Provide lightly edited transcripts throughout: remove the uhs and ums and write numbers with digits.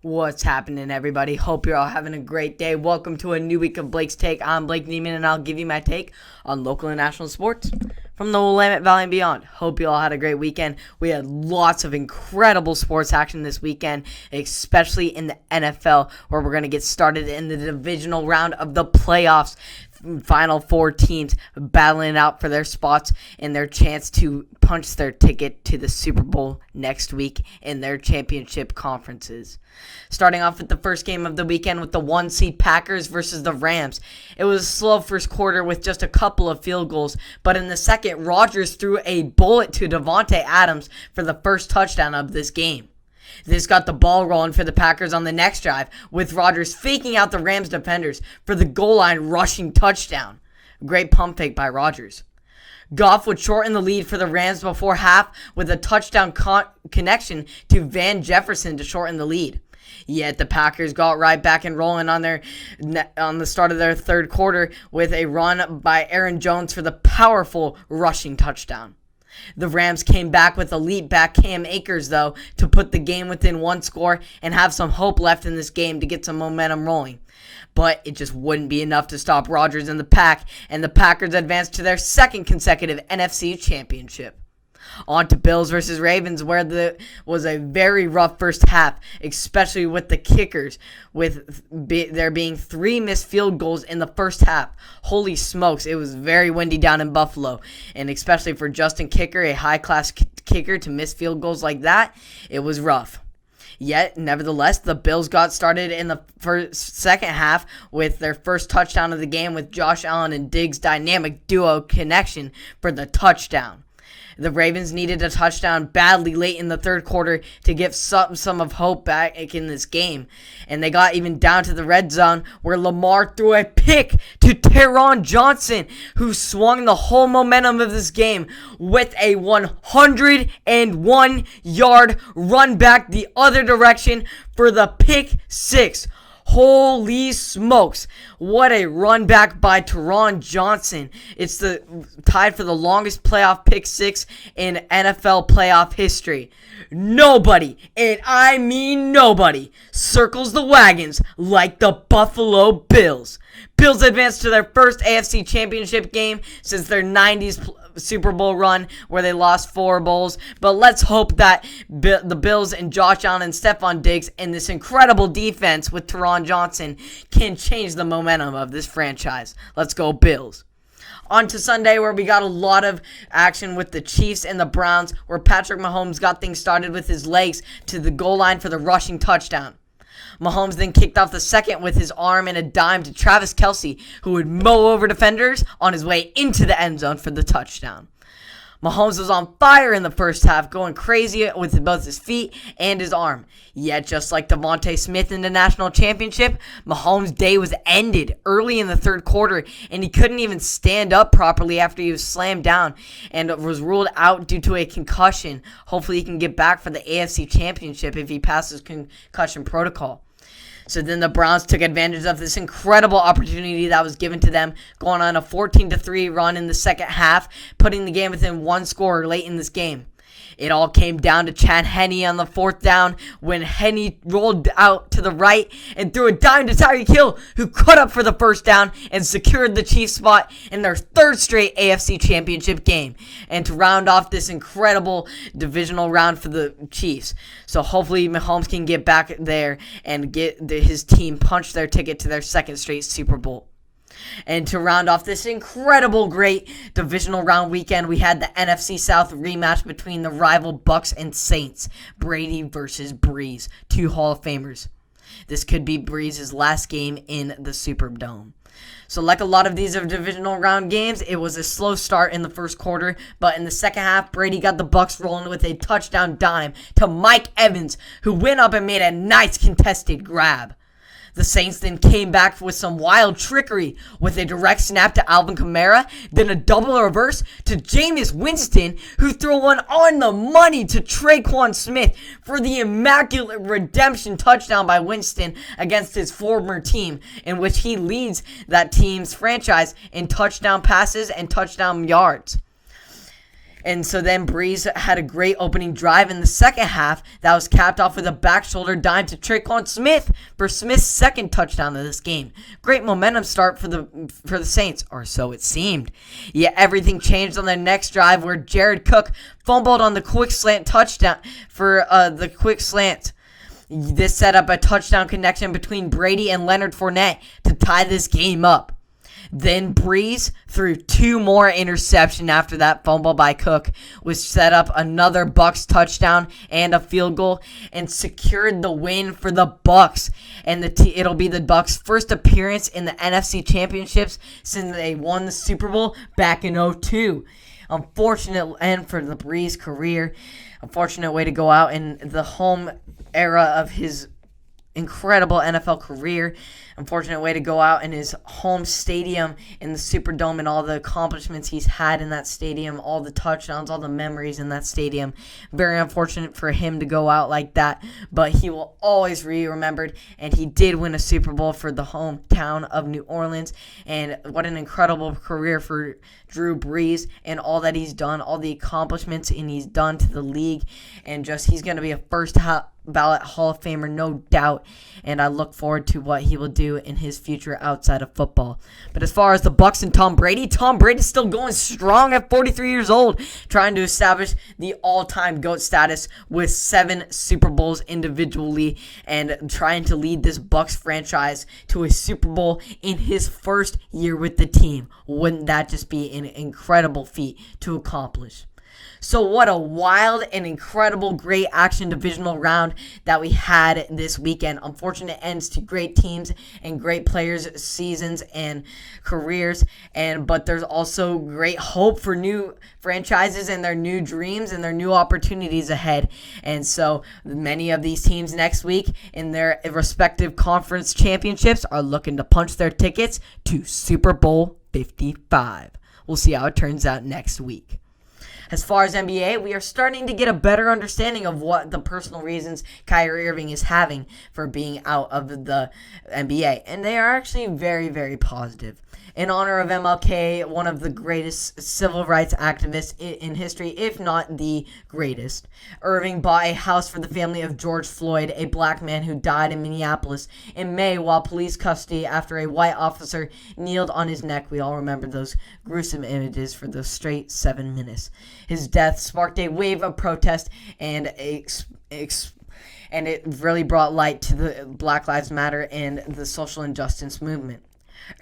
What's happening, everybody? Hope you're all having a great day. Welcome to a new week of Blake's Take. I'm Blake Neiman, and I'll give you my take on local and national sports from the Willamette Valley and beyond. Hope you all had a great weekend. We had lots of incredible sports action this weekend, especially in the NFL, where we're going to get started in the divisional round of the playoffs. Final four teams battling it out for their spots and their chance to punch their ticket to the Super Bowl next week in their championship conferences. Starting off with the first game of the weekend with the 1-seed Packers versus the Rams. It was a slow first quarter with just a couple of field goals, but in the second, Rodgers threw a bullet to Davante Adams for the first touchdown of this game. This got the ball rolling for the Packers on the next drive, with Rodgers faking out the Rams defenders for the goal line rushing touchdown. Great pump fake by Rodgers. Goff would shorten the lead for the Rams before half with a touchdown connection to Van Jefferson to shorten the lead. Yet the Packers got right back and rolling on the start of their third quarter with a run by Aaron Jones for the powerful rushing touchdown. The Rams came back with elite back Cam Akers, though, to put the game within one score and have some hope left in this game to get some momentum rolling. But it just wouldn't be enough to stop Rodgers and the Pack, and the Packers advanced to their second consecutive NFC championship. On to Bills versus Ravens, where there was a very rough first half, especially with the kickers, with there being 3 missed field goals in the first half. Holy smokes, it was very windy down in Buffalo, and especially for Justin Kicker, a high-class kicker, to miss field goals like that, it was rough. Yet, nevertheless, the Bills got started in the second half with their first touchdown of the game with Josh Allen and Diggs' dynamic duo connection for the touchdown. The Ravens needed a touchdown badly late in the third quarter to give some of hope back in this game. And they got even down to the red zone where Lamar threw a pick to Taron Johnson, who swung the whole momentum of this game with a 101-yard run back the other direction for the pick six. Holy smokes. What a run back by Taron Johnson. It's tied for the longest playoff pick six in NFL playoff history. Nobody, and I mean nobody, circles the wagons like the Buffalo Bills. Bills advanced to their first AFC championship game since their 90s Super Bowl run where they lost 4 bowls. But let's hope that the Bills and Josh Allen and Stephon Diggs and this incredible defense with Taron Johnson can change the momentum of this franchise. Let's go Bills. On to Sunday, where we got a lot of action with the Chiefs and the Browns, where Patrick Mahomes got things started with his legs to the goal line for the rushing touchdown. Mahomes then kicked off the second with his arm and a dime to Travis Kelce, who would mow over defenders on his way into the end zone for the touchdown. Mahomes was on fire in the first half, going crazy with both his feet and his arm. Yet, just like Devontae Smith in the national championship, Mahomes' day was ended early in the third quarter, and he couldn't even stand up properly after he was slammed down and was ruled out due to a concussion. Hopefully, he can get back for the AFC championship if he passes concussion protocol. So then the Browns took advantage of this incredible opportunity that was given to them, going on a 14-3 run in the second half, putting the game within one score late in this game. It all came down to Chad Henne on the fourth down when Henne rolled out to the right and threw a dime to Tyreek Hill, who cut up for the first down and secured the Chiefs spot in their third straight AFC championship game, and to round off this incredible divisional round for the Chiefs. So hopefully Mahomes can get back there and get his team punch their ticket to their second straight Super Bowl. And to round off this incredible great divisional round weekend, we had the NFC South rematch between the rival Bucks and Saints. Brady versus Breeze, 2 Hall of Famers. This could be Breeze's last game in the Superdome. So like a lot of these divisional round games, it was a slow start in the first quarter, but in the second half, Brady got the Bucks rolling with a touchdown dime to Mike Evans, who went up and made a nice contested grab. The Saints then came back with some wild trickery with a direct snap to Alvin Kamara, then a double reverse to Jameis Winston, who threw one on the money to Traquan Smith for the immaculate redemption touchdown by Winston against his former team, in which he leads that team's franchise in touchdown passes and touchdown yards. And so then Breeze had a great opening drive in the second half that was capped off with a back shoulder dime to Traquan Smith for Smith's second touchdown of this game. Great momentum start for the Saints, or so it seemed. Yet everything changed on the next drive where Jared Cook fumbled on the quick slant touchdown for the quick slant. This set up a touchdown connection between Brady and Leonard Fournette to tie this game up. Then Breeze threw 2 more interceptions after that fumble by Cook, which set up another Bucs touchdown and a field goal and secured the win for the Bucs. And it'll be the Bucs' first appearance in the NFC Championships since they won the Super Bowl back in 2002. Unfortunate end for the Breeze career. Unfortunate way to go out in the home era of his incredible NFL career. Unfortunate way to go out in his home stadium in the Superdome and all the accomplishments he's had in that stadium, all the touchdowns, all the memories in that stadium. Very unfortunate for him to go out like that, but he will always be remembered, and he did win a Super Bowl for the hometown of New Orleans, and what an incredible career for Drew Brees and all that he's done, all the accomplishments and he's done to the league, and just he's going to be a first ballot Hall of Famer, no doubt, and I look forward to what he will do in his future outside of football. But as far as the Bucs and Tom Brady's still going strong at 43 years old, trying to establish the all-time GOAT status with 7 Super Bowls individually and trying to lead this Bucs franchise to a Super Bowl in his first year with the team. Wouldn't that just be an incredible feat to accomplish? So what a wild and incredible great action divisional round that we had this weekend. Unfortunate ends to great teams and great players' seasons and careers, but there's also great hope for new franchises and their new dreams and their new opportunities ahead. And so many of these teams next week in their respective conference championships are looking to punch their tickets to Super Bowl 55. We'll see how it turns out next week. As far as NBA, we are starting to get a better understanding of what the personal reasons Kyrie Irving is having for being out of the NBA. And they are actually very, very positive. In honor of MLK, one of the greatest civil rights activists in history, if not the greatest, Irving bought a house for the family of George Floyd, a black man who died in Minneapolis in May while police custody after a white officer kneeled on his neck. We all remember those gruesome images for those straight 7 minutes. His death sparked a wave of protest and it really brought light to the Black Lives Matter and the social injustice movement.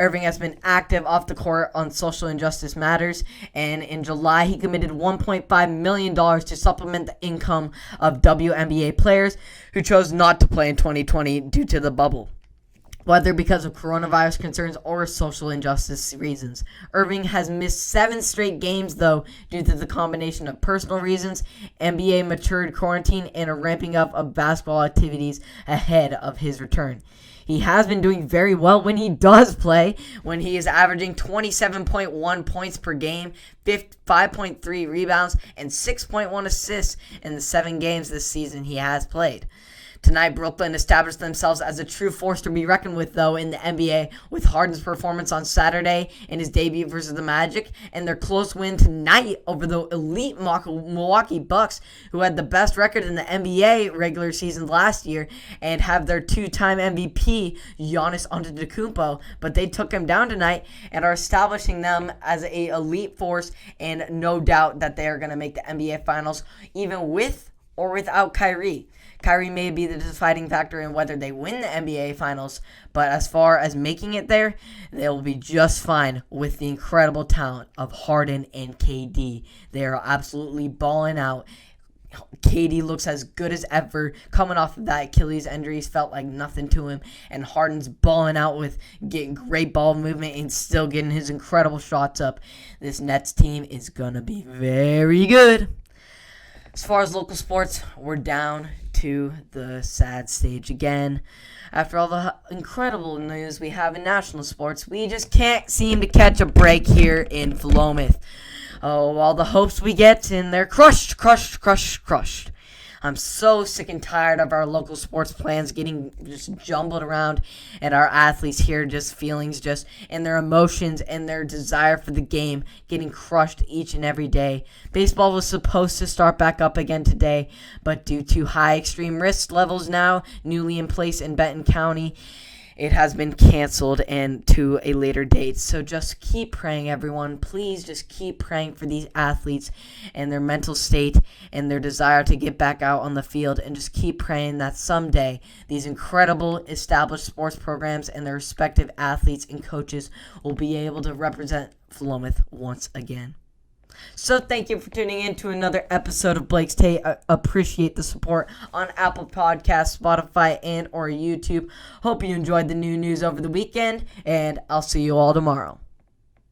Irving has been active off the court on social injustice matters, and in July he committed $1.5 million to supplement the income of WNBA players who chose not to play in 2020 due to the bubble, whether because of coronavirus concerns or social injustice reasons. Irving has missed 7 straight games, though, due to the combination of personal reasons, NBA matured quarantine, and a ramping up of basketball activities ahead of his return. He has been doing very well when he does play, when he is averaging 27.1 points per game, 5.3 rebounds, and 6.1 assists in the 7 games this season he has played. Tonight, Brooklyn established themselves as a true force to be reckoned with, though, in the NBA, with Harden's performance on Saturday in his debut versus the Magic, and their close win tonight over the elite Milwaukee Bucks, who had the best record in the NBA regular season last year, and have their 2-time MVP, Giannis Antetokounmpo, but they took him down tonight and are establishing them as an elite force, and no doubt that they are going to make the NBA Finals, even with or without Kyrie. Kyrie may be the deciding factor in whether they win the NBA Finals, but as far as making it there, they will be just fine with the incredible talent of Harden and KD. They are absolutely balling out. KD looks as good as ever. Coming off of that Achilles injuries felt like nothing to him, and Harden's balling out with getting great ball movement and still getting his incredible shots up. This Nets team is going to be very good. As far as local sports, we're down to the sad stage again. After all the incredible news we have in national sports, we just can't seem to catch a break here in Philomath. Oh, all the hopes we get, and they're crushed. I'm so sick and tired of our local sports plans getting just jumbled around and our athletes here just feelings just and their emotions and their desire for the game getting crushed each and every day. Baseball was supposed to start back up again today, but due to high extreme risk levels now newly in place in Benton County, it has been canceled and to a later date. So just keep praying, everyone. Please just keep praying for these athletes and their mental state and their desire to get back out on the field. And just keep praying that someday these incredible established sports programs and their respective athletes and coaches will be able to represent Willamette once again. So thank you for tuning in to another episode of Blake's Take. I appreciate the support on Apple Podcasts, Spotify, and or YouTube. Hope you enjoyed the new news over the weekend, and I'll see you all tomorrow.